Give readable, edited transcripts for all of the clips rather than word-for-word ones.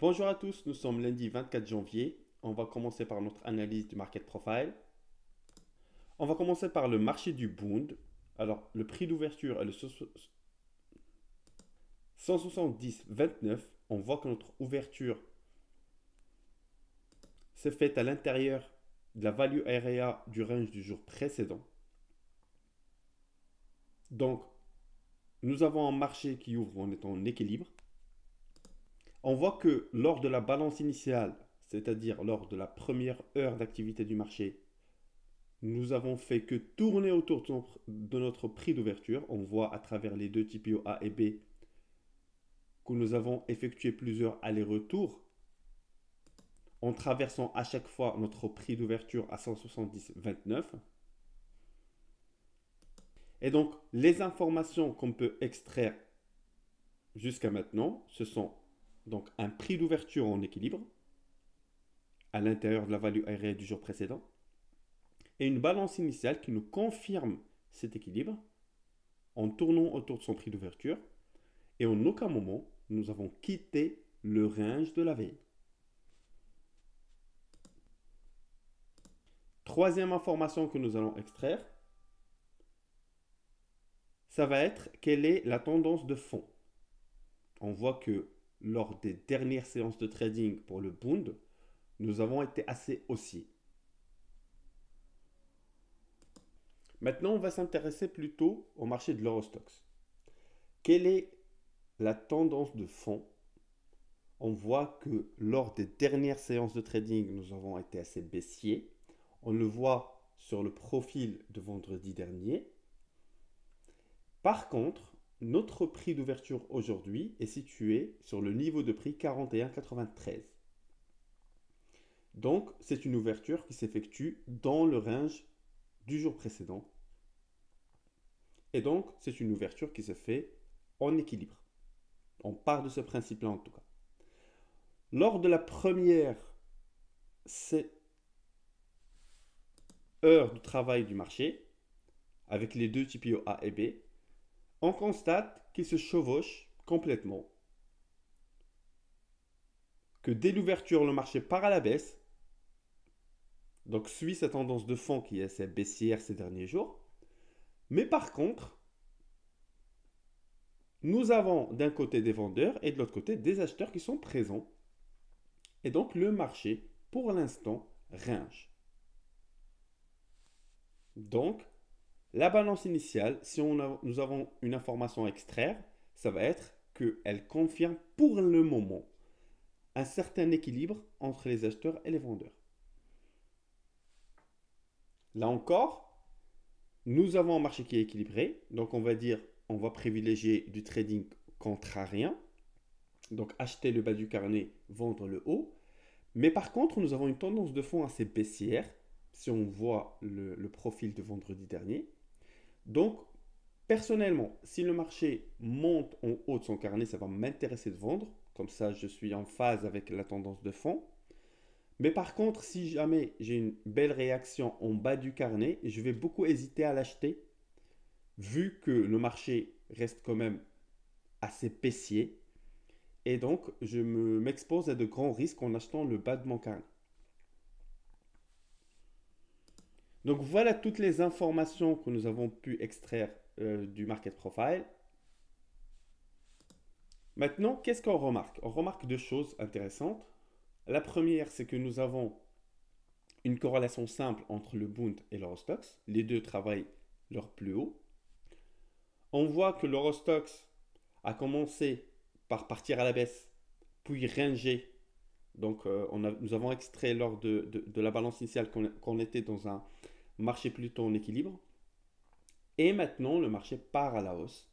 Bonjour à tous, nous sommes lundi 24 janvier. On va commencer par notre analyse du market profile. On va commencer par le marché du Bund. Alors, le prix d'ouverture est le 170,29. On voit que notre ouverture s'est faite à l'intérieur de la value area du range du jour précédent. Donc, nous avons un marché qui ouvre en étant en équilibre. On voit que lors de la balance initiale, c'est-à-dire lors de la première heure d'activité du marché, nous avons fait que tourner autour de notre prix d'ouverture. On voit à travers les deux TPO A et B que nous avons effectué plusieurs allers-retours en traversant à chaque fois notre prix d'ouverture à 170,29. Et donc, les informations qu'on peut extraire jusqu'à maintenant, ce sont donc un prix d'ouverture en équilibre à l'intérieur de la value area du jour précédent et une balance initiale qui nous confirme cet équilibre en tournant autour de son prix d'ouverture et en aucun moment nous avons quitté le range de la veille. Troisième information que nous allons extraire, ça va être quelle est la tendance de fond. On voit que lors des dernières séances de trading pour le Bund, nous avons été assez haussiers. Maintenant, on va s'intéresser plutôt au marché de l'Eurostoxx. Quelle est la tendance de fond? On voit que lors des dernières séances de trading, nous avons été assez baissiers. On le voit sur le profil de vendredi dernier. Par contre, notre prix d'ouverture aujourd'hui est situé sur le niveau de prix 41,93. Donc, c'est une ouverture qui s'effectue dans le range du jour précédent. Et donc, c'est une ouverture qui se fait en équilibre. On part de ce principe-là en tout cas. Lors de la première heure de travail du marché, avec les deux TPO A et B, on constate qu'ils se chevauchent complètement. Que dès l'ouverture, le marché part à la baisse, donc suit sa tendance de fond qui est assez baissière ces derniers jours. Mais par contre, nous avons d'un côté des vendeurs et de l'autre côté des acheteurs qui sont présents. Et donc le marché, pour l'instant, range. Donc, la balance initiale, si nous avons une information à extraire, ça va être qu'elle confirme pour le moment un certain équilibre entre les acheteurs et les vendeurs. Là encore, nous avons un marché qui est équilibré, donc on va privilégier du trading contrarien, donc acheter le bas du carnet, vendre le haut. Mais par contre, nous avons une tendance de fond assez baissière, si on voit le profil de vendredi dernier. Donc, personnellement, si le marché monte en haut de son carnet, ça va m'intéresser de vendre. Comme ça, je suis en phase avec la tendance de fond. Mais par contre, si jamais j'ai une belle réaction en bas du carnet, je vais beaucoup hésiter à l'acheter, vu que le marché reste quand même assez baissier. Et donc, je m'expose à de grands risques en achetant le bas de mon carnet. Donc voilà toutes les informations que nous avons pu extraire du market profile. Maintenant, qu'est-ce qu'on remarque? On remarque deux choses intéressantes. La première, c'est que nous avons une corrélation simple entre le Bund et l'Eurostoxx. Les deux travaillent leur plus haut. On voit que l'Eurostoxx a commencé par partir à la baisse, puis ranger. Donc nous avons extrait lors de la balance initiale qu'on était dans un marché plutôt en équilibre. Et maintenant, le marché part à la hausse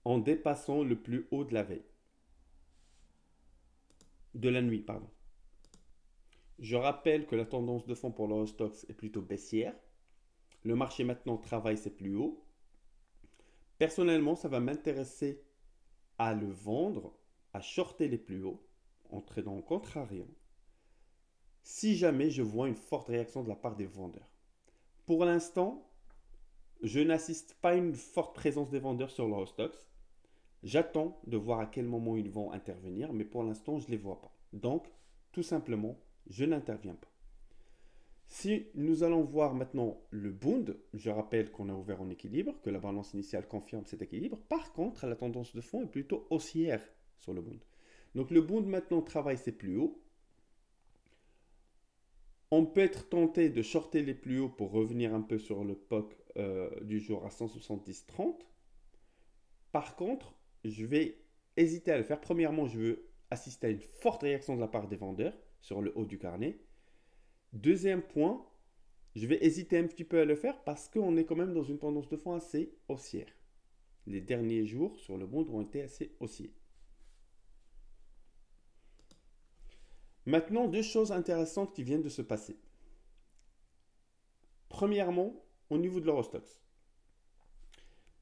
en dépassant le plus haut de la veille. De la nuit, pardon. Je rappelle que la tendance de fond pour l'Eurostoxx est plutôt baissière. Le marché maintenant travaille ses plus hauts. Personnellement, ça va m'intéresser à le vendre, à shorter les plus hauts, en tradant contrariant, si jamais je vois une forte réaction de la part des vendeurs. Pour l'instant, je n'assiste pas à une forte présence des vendeurs sur l'Eurostoxx. J'attends de voir à quel moment ils vont intervenir, mais pour l'instant, je ne les vois pas. Donc, tout simplement, je n'interviens pas. Si nous allons voir maintenant le Bund, je rappelle qu'on a ouvert en équilibre, que la balance initiale confirme cet équilibre. Par contre, la tendance de fond est plutôt haussière sur le Bund. Donc le Bund maintenant travaille ses plus hauts. On peut être tenté de shorter les plus hauts pour revenir un peu sur le POC du jour à 170,30. Par contre, je vais hésiter à le faire. Premièrement, je veux assister à une forte réaction de la part des vendeurs sur le haut du carnet. Deuxième point, je vais hésiter un petit peu à le faire parce qu'on est quand même dans une tendance de fond assez haussière. Les derniers jours sur le bond ont été assez haussiers. Maintenant, deux choses intéressantes qui viennent de se passer. Premièrement, au niveau de l'Eurostoxx.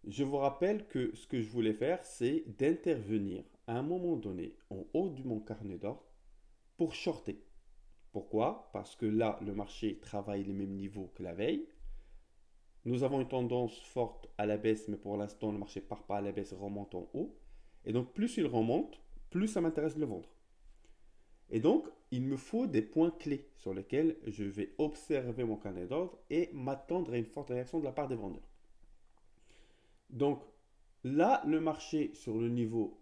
Je vous rappelle que ce que je voulais faire, c'est d'intervenir à un moment donné en haut de mon carnet d'ordre pour shorter. Pourquoi? Parce que là, le marché travaille les mêmes niveaux que la veille. Nous avons une tendance forte à la baisse, mais pour l'instant, le marché ne part pas à la baisse, remonte en haut. Et donc, plus il remonte, plus ça m'intéresse de le vendre. Et donc, il me faut des points clés sur lesquels je vais observer mon carnet d'ordre et m'attendre à une forte réaction de la part des vendeurs. Donc, là, le marché sur le niveau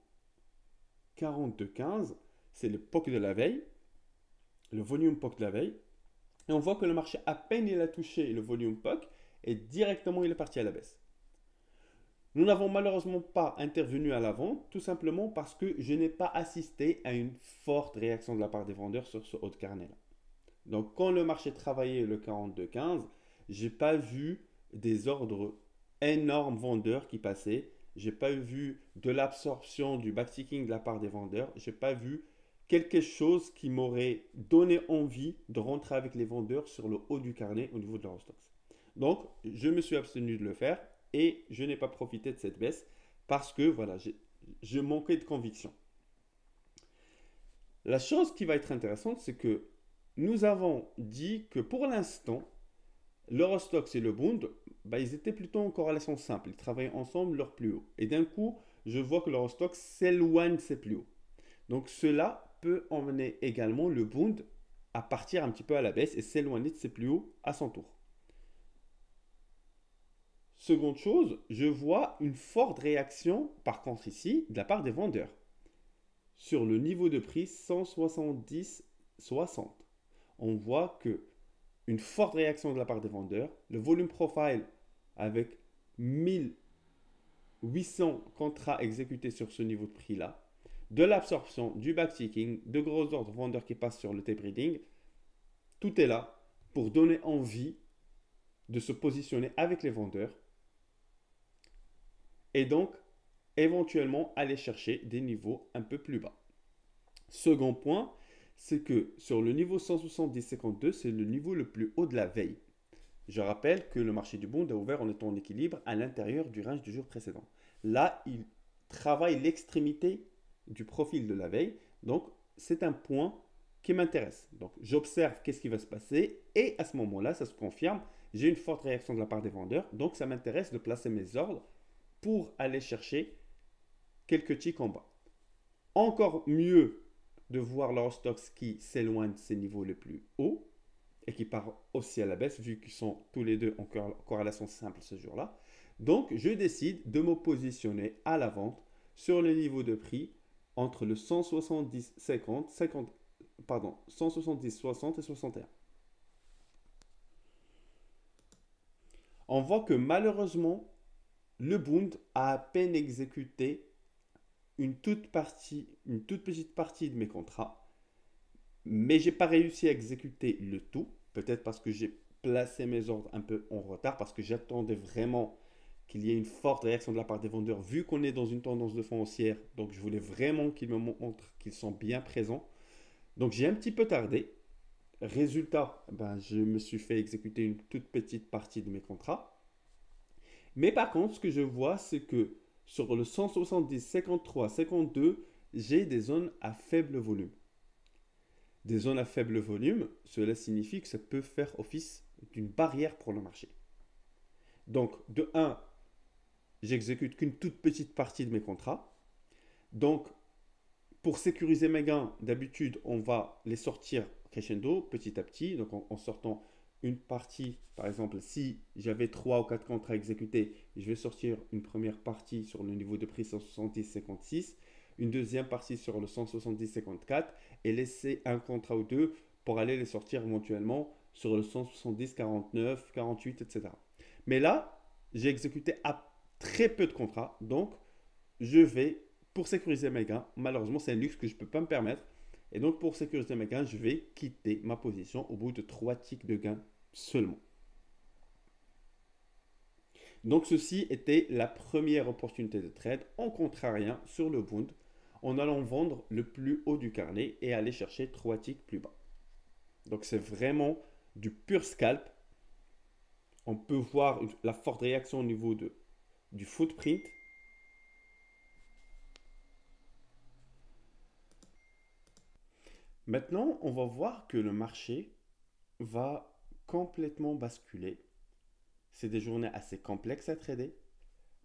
42,15, c'est le POC de la veille, le volume POC de la veille. Et on voit que le marché, à peine il a touché le volume POC, et directement il est parti à la baisse. Nous n'avons malheureusement pas intervenu à la vente, tout simplement parce que je n'ai pas assisté à une forte réaction de la part des vendeurs sur ce haut de carnet-là. Donc quand le marché travaillait le 42,15, je n'ai pas vu des ordres énormes vendeurs qui passaient. Je n'ai pas vu de l'absorption du backticking de la part des vendeurs. Je n'ai pas vu quelque chose qui m'aurait donné envie de rentrer avec les vendeurs sur le haut du carnet au niveau de l'Eurostoxx. Donc, je me suis abstenu de le faire et je n'ai pas profité de cette baisse parce que voilà, je manquais de conviction. La chose qui va être intéressante, c'est que nous avons dit que pour l'instant, l'Eurostoxx et le Bund, ils étaient plutôt en corrélation simple. Ils travaillaient ensemble leur plus haut. Et d'un coup, je vois que l'Eurostoxx s'éloigne de ses plus hauts. Donc cela peut emmener également le Bund à partir un petit peu à la baisse et s'éloigner de ses plus hauts à son tour. Seconde chose, je vois une forte réaction, par contre ici, de la part des vendeurs sur le niveau de prix 170,60. On voit que une forte réaction de la part des vendeurs, le volume profile avec 1800 contrats exécutés sur ce niveau de prix-là, de l'absorption, du backticking, de gros ordres vendeurs qui passent sur le tape reading, tout est là pour donner envie de se positionner avec les vendeurs et donc éventuellement aller chercher des niveaux un peu plus bas. Second point, c'est que sur le niveau 170,52, c'est le niveau le plus haut de la veille. Je rappelle que le marché du Bund a ouvert en étant en équilibre à l'intérieur du range du jour précédent. Là, il travaille l'extrémité du profil de la veille, donc c'est un point qui m'intéresse. Donc j'observe qu'est-ce qui va se passer et à ce moment-là, ça se confirme, j'ai une forte réaction de la part des vendeurs, donc ça m'intéresse de placer mes ordres pour aller chercher quelques ticks en bas. Encore mieux de voir l'Eurostoxx qui s'éloigne de ses niveaux les plus hauts et qui part aussi à la baisse vu qu'ils sont tous les deux en corrélation simple ce jour-là. Donc je décide de me positionner à la vente sur le niveau de prix entre le 170,60 et 61. On voit que malheureusement, le Bund a à peine exécuté une toute petite partie de mes contrats, mais j'ai pas réussi à exécuter le tout, peut-être parce que j'ai placé mes ordres un peu en retard, parce que j'attendais vraiment qu'il y ait une forte réaction de la part des vendeurs, vu qu'on est dans une tendance de fond haussière, donc je voulais vraiment qu'ils me montrent qu'ils sont bien présents. Donc j'ai un petit peu tardé. Résultat, je me suis fait exécuter une toute petite partie de mes contrats. Mais par contre, ce que je vois, c'est que sur le 170, 53, 52, j'ai des zones à faible volume. Des zones à faible volume, cela signifie que ça peut faire office d'une barrière pour le marché. Donc, de 1, j'exécute qu'une toute petite partie de mes contrats. Donc, pour sécuriser mes gains, d'habitude, on va les sortir crescendo, petit à petit. Donc, en sortant une partie, par exemple, si j'avais 3 ou 4 contrats à exécuter, je vais sortir une première partie sur le niveau de prix 170,56, une deuxième partie sur le 170,54 et laisser un contrat ou deux pour aller les sortir éventuellement sur le 170,49, 48, etc. Mais là, j'ai exécuté à très peu de contrats, donc je vais, pour sécuriser mes gains, malheureusement c'est un luxe que je ne peux pas me permettre, et donc pour sécuriser mes gains, je vais quitter ma position au bout de 3 ticks de gains seulement. Donc ceci était la première opportunité de trade en contrariant sur le Bund, en allant vendre le plus haut du carnet et aller chercher 3 ticks plus bas. Donc c'est vraiment du pur scalp. On peut voir la forte réaction au niveau du footprint. Maintenant, on va voir que le marché va complètement basculer. C'est des journées assez complexes à trader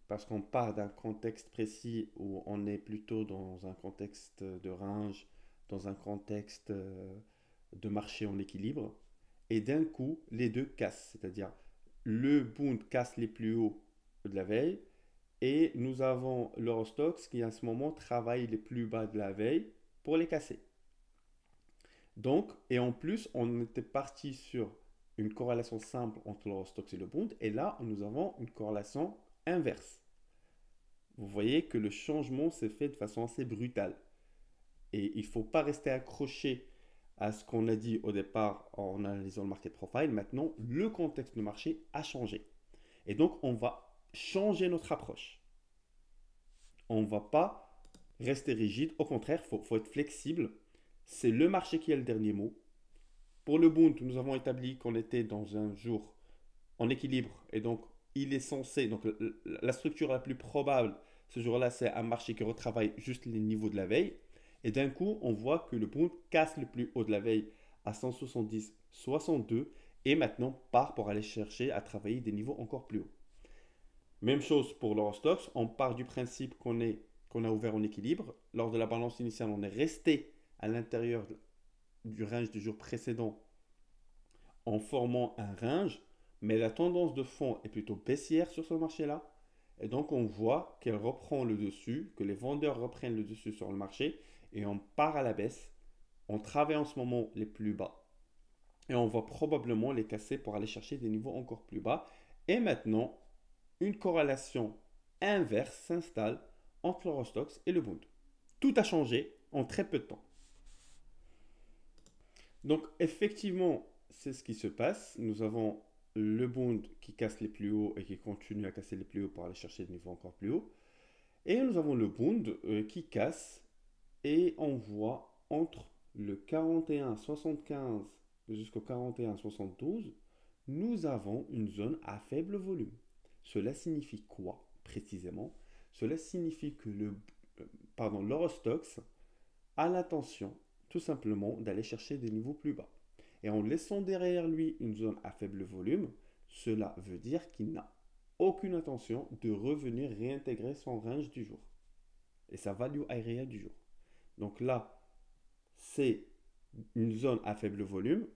parce qu'on part d'un contexte précis où on est plutôt dans un contexte de range, dans un contexte de marché en équilibre. Et d'un coup, les deux cassent, c'est-à-dire le Bund casse les plus hauts de la veille et nous avons l'Eurostoxx qui à ce moment travaille les plus bas de la veille pour les casser. Donc, et en plus, on était parti sur une corrélation simple entre l'Eurostoxx et le Bund, et là, nous avons une corrélation inverse. Vous voyez que le changement s'est fait de façon assez brutale. Et il ne faut pas rester accroché à ce qu'on a dit au départ en analysant le market profile. Maintenant, le contexte de marché a changé. Et donc, on va changer notre approche. On ne va pas rester rigide. Au contraire, il faut être flexible. C'est le marché qui a le dernier mot. Pour le Bund, nous avons établi qu'on était dans un jour en équilibre. Et donc, il est censé, donc la structure la plus probable ce jour-là, c'est un marché qui retravaille juste les niveaux de la veille. Et d'un coup, on voit que le Bund casse le plus haut de la veille à 170,62 et maintenant part pour aller chercher à travailler des niveaux encore plus hauts. Même chose pour l'Eurostoxx, on part du principe qu'on a ouvert en équilibre. Lors de la balance initiale, on est resté à l'intérieur du range du jour précédent en formant un range, mais la tendance de fond est plutôt baissière sur ce marché-là. Et donc on voit qu'elle reprend le dessus, que les vendeurs reprennent le dessus sur le marché et on part à la baisse. On travaille en ce moment les plus bas et on va probablement les casser pour aller chercher des niveaux encore plus bas. Et maintenant, une corrélation inverse s'installe entre l'Eurostoxx et le Bund. Tout a changé en très peu de temps. Donc effectivement, c'est ce qui se passe. Nous avons le Bund qui casse les plus hauts et qui continue à casser les plus hauts pour aller chercher des niveaux encore plus hauts. Et nous avons le Bund qui casse et on voit entre le 41,75 jusqu'au 41,72, nous avons une zone à faible volume. Cela signifie quoi précisément? Cela signifie que l'Eurostoxx a l'intention tout simplement d'aller chercher des niveaux plus bas. Et en laissant derrière lui une zone à faible volume, cela veut dire qu'il n'a aucune intention de revenir réintégrer son range du jour et sa value area du jour. Donc là, c'est une zone à faible volume.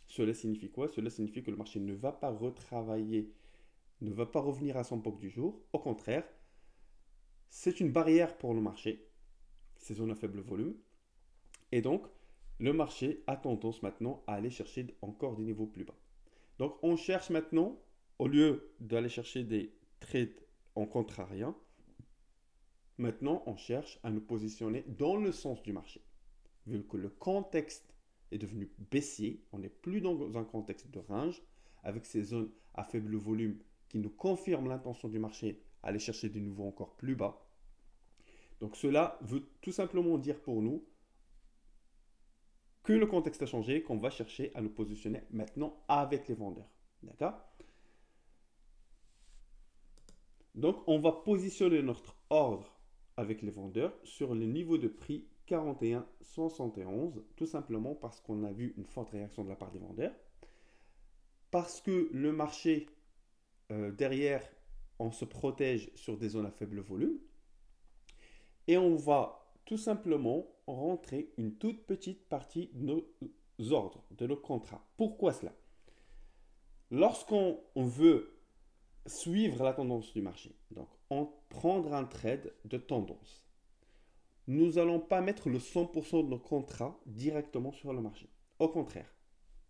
Cela signifie quoi? Cela signifie que le marché ne va pas retravailler, ne va pas revenir à son POC du jour. Au contraire, c'est une barrière pour le marché, ces zones à faible volume. Et donc, le marché a tendance maintenant à aller chercher encore des niveaux plus bas. Donc, on cherche maintenant, au lieu d'aller chercher des trades en contrariant, maintenant, on cherche à nous positionner dans le sens du marché. Vu que le contexte est devenu baissier, on n'est plus dans un contexte de range, avec ces zones à faible volume qui nous confirment l'intention du marché à aller chercher des niveaux encore plus bas. Donc cela veut tout simplement dire pour nous que le contexte a changé, qu'on va chercher à nous positionner maintenant avec les vendeurs. D'accord? Donc on va positionner notre ordre avec les vendeurs sur le niveau de prix 41,71, tout simplement parce qu'on a vu une forte réaction de la part des vendeurs, parce que le marché derrière, on se protège sur des zones à faible volume, et on va tout simplement rentrer une toute petite partie de nos ordres, de nos contrats. Pourquoi cela? Lorsqu'on veut suivre la tendance du marché, donc on prendre un trade de tendance, nous n'allons pas mettre le 100% de nos contrats directement sur le marché. Au contraire,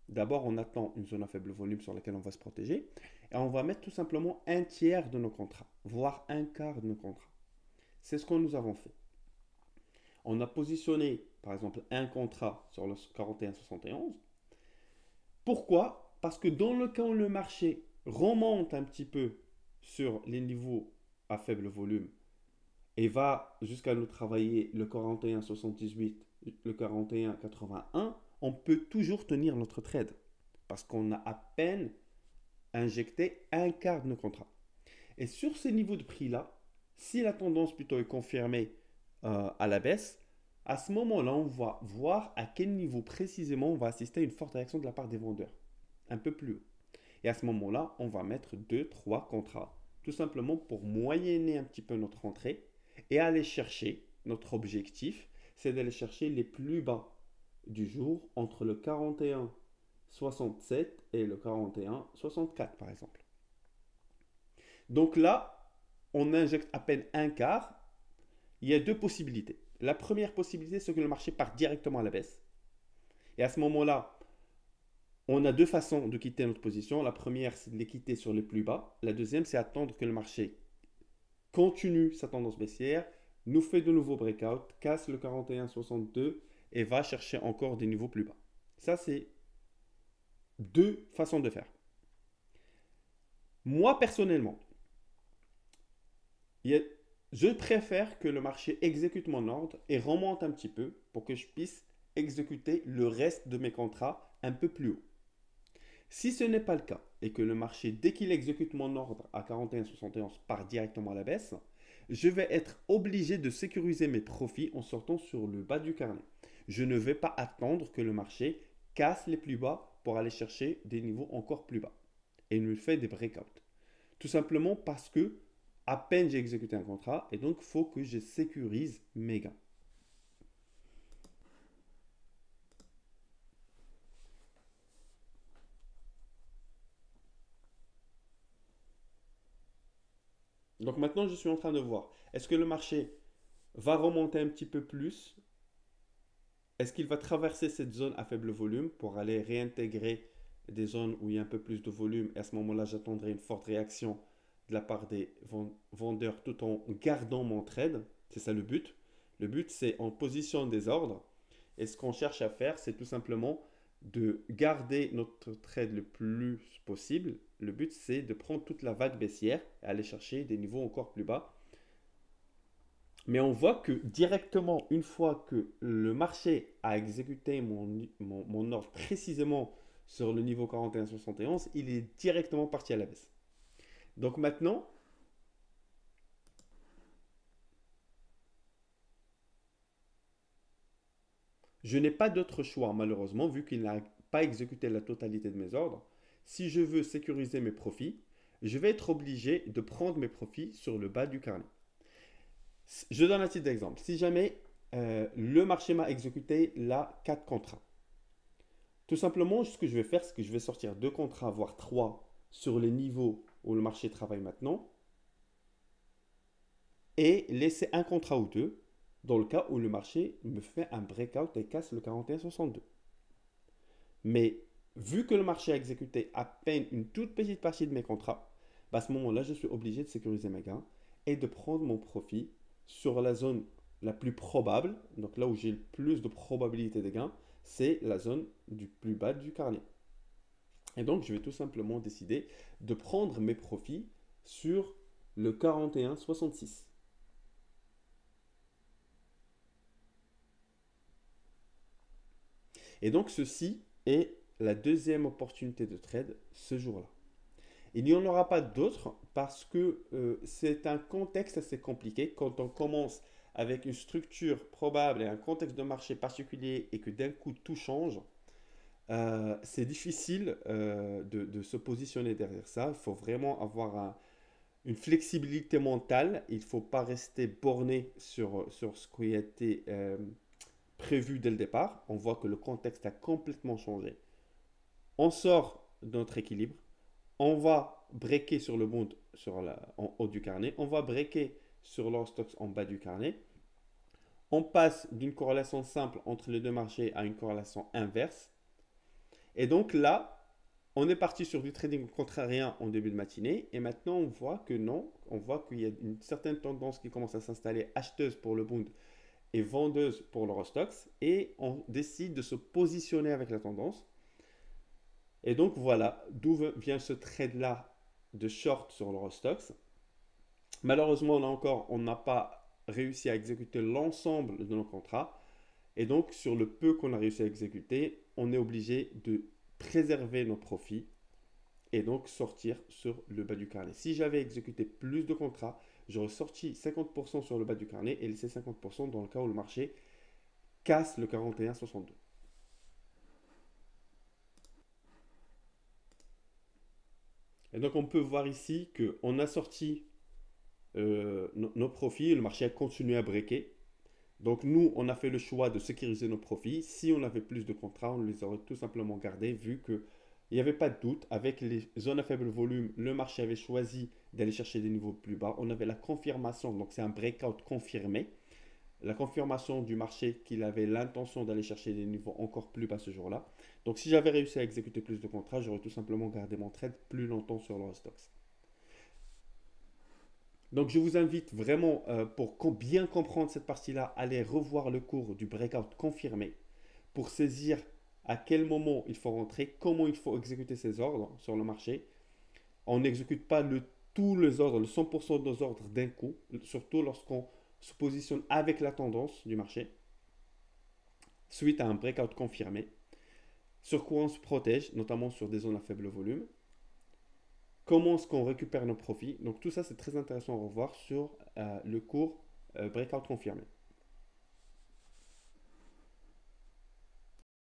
d'abord on attend une zone à faible volume sur laquelle on va se protéger et on va mettre tout simplement un tiers de nos contrats, voire un quart de nos contrats. C'est ce que nous avons fait. On a positionné par exemple un contrat sur le 41,71. Pourquoi? Parce que dans le cas où le marché remonte un petit peu sur les niveaux à faible volume et va jusqu'à nous travailler le 41,78, le 41,81, on peut toujours tenir notre trade parce qu'on a à peine injecté un quart de nos contrats. Et sur ces niveaux de prix-là, si la tendance plutôt est confirmée à la baisse, à ce moment-là, on va voir à quel niveau précisément on va assister à une forte réaction de la part des vendeurs. Un peu plus haut. Et à ce moment-là, on va mettre 2-3 contrats, tout simplement pour moyenner un petit peu notre entrée et aller chercher, notre objectif, c'est d'aller chercher les plus bas du jour entre le 41,67 et le 41,64 par exemple. Donc là, on injecte à peine un quart. Il y a deux possibilités. La première possibilité, c'est que le marché part directement à la baisse. Et à ce moment-là, on a deux façons de quitter notre position. La première, c'est de les quitter sur les plus bas. La deuxième, c'est attendre que le marché continue sa tendance baissière, nous fait de nouveaux breakouts, casse le 41,62 et va chercher encore des niveaux plus bas. Ça, c'est deux façons de faire. Moi, personnellement, je préfère que le marché exécute mon ordre et remonte un petit peu pour que je puisse exécuter le reste de mes contrats un peu plus haut. Si ce n'est pas le cas et que le marché, dès qu'il exécute mon ordre à 41,71, part directement à la baisse, je vais être obligé de sécuriser mes profits en sortant sur le bas du carnet. Je ne vais pas attendre que le marché casse les plus bas pour aller chercher des niveaux encore plus bas et me fait des breakouts. Tout simplement parce que à peine j'ai exécuté un contrat et donc il faut que je sécurise mes gains. Donc maintenant, je suis en train de voir, est-ce que le marché va remonter un petit peu plus? Est-ce qu'il va traverser cette zone à faible volume pour aller réintégrer des zones où il y a un peu plus de volume? Et à ce moment-là, j'attendrai une forte réaction de la part des vendeurs tout en gardant mon trade. C'est ça le but. Le but, c'est en position des ordres. Et ce qu'on cherche à faire, c'est tout simplement de garder notre trade le plus possible. Le but, c'est de prendre toute la vague baissière et aller chercher des niveaux encore plus bas. Mais on voit que directement, une fois que le marché a exécuté mon ordre précisément sur le niveau 41,71, il est directement parti à la baisse. Donc maintenant, je n'ai pas d'autre choix malheureusement, vu qu'il n'a pas exécuté la totalité de mes ordres. Si je veux sécuriser mes profits, je vais être obligé de prendre mes profits sur le bas du carnet. Je donne un titre d'exemple. Si jamais le marché m'a exécuté là 4 contrats, tout simplement, ce que je vais faire, c'est que je vais sortir 2 contrats, voire 3 sur les niveaux où le marché travaille maintenant et laisser un contrat ou deux dans le cas où le marché me fait un breakout et casse le 41,62. Mais vu que le marché a exécuté à peine une toute petite partie de mes contrats, bah à ce moment-là, je suis obligé de sécuriser mes gains et de prendre mon profit sur la zone la plus probable, donc là où j'ai le plus de probabilité de gains, c'est la zone du plus bas du carnet. Et donc, je vais tout simplement décider de prendre mes profits sur le 41,66. Et donc, ceci est la deuxième opportunité de trade ce jour-là. Il n'y en aura pas d'autres parce que c'est un contexte assez compliqué. Quand on commence avec une structure probable et un contexte de marché particulier et que d'un coup tout change, c'est difficile de se positionner derrière ça. Il faut vraiment avoir une flexibilité mentale. Il ne faut pas rester borné sur ce qui a été prévu dès le départ. On voit que le contexte a complètement changé. On sort de notre équilibre. On va breaker sur le bond en haut du carnet. On va breaker sur l'Eurostoxx en bas du carnet. On passe d'une corrélation simple entre les deux marchés à une corrélation inverse. Et donc là, on est parti sur du trading contrarien en début de matinée. Et maintenant, on voit que non. On voit qu'il y a une certaine tendance qui commence à s'installer acheteuse pour le Bund et vendeuse pour l'Eurostoxx. Et on décide de se positionner avec la tendance. Et donc voilà d'où vient ce trade-là de short sur l'Eurostoxx. Malheureusement, là encore, on n'a pas réussi à exécuter l'ensemble de nos contrats. Et donc, sur le peu qu'on a réussi à exécuter, on est obligé de préserver nos profits et donc sortir sur le bas du carnet. Si j'avais exécuté plus de contrats, j'aurais sorti 50% sur le bas du carnet et laissé 50% dans le cas où le marché casse le 41,62. Et donc, on peut voir ici qu'on a sorti nos profits et le marché a continué à breaker. Donc nous, on a fait le choix de sécuriser nos profits. Si on avait plus de contrats, on les aurait tout simplement gardés vu qu'il n'y avait pas de doute. Avec les zones à faible volume, le marché avait choisi d'aller chercher des niveaux plus bas. On avait la confirmation, donc c'est un breakout confirmé. La confirmation du marché qu'il avait l'intention d'aller chercher des niveaux encore plus bas ce jour-là. Donc si j'avais réussi à exécuter plus de contrats, j'aurais tout simplement gardé mon trade plus longtemps sur l'Eurostoxx. Donc je vous invite vraiment, pour bien comprendre cette partie-là, à aller revoir le cours du breakout confirmé pour saisir à quel moment il faut rentrer, comment il faut exécuter ses ordres sur le marché. On n'exécute pas tous les ordres, le 100% de nos ordres d'un coup, surtout lorsqu'on se positionne avec la tendance du marché, suite à un breakout confirmé. Sur quoi on se protège, notamment sur des zones à faible volume. Comment est-ce qu'on récupère nos profits? Donc tout ça, c'est très intéressant à revoir sur le cours breakout confirmé.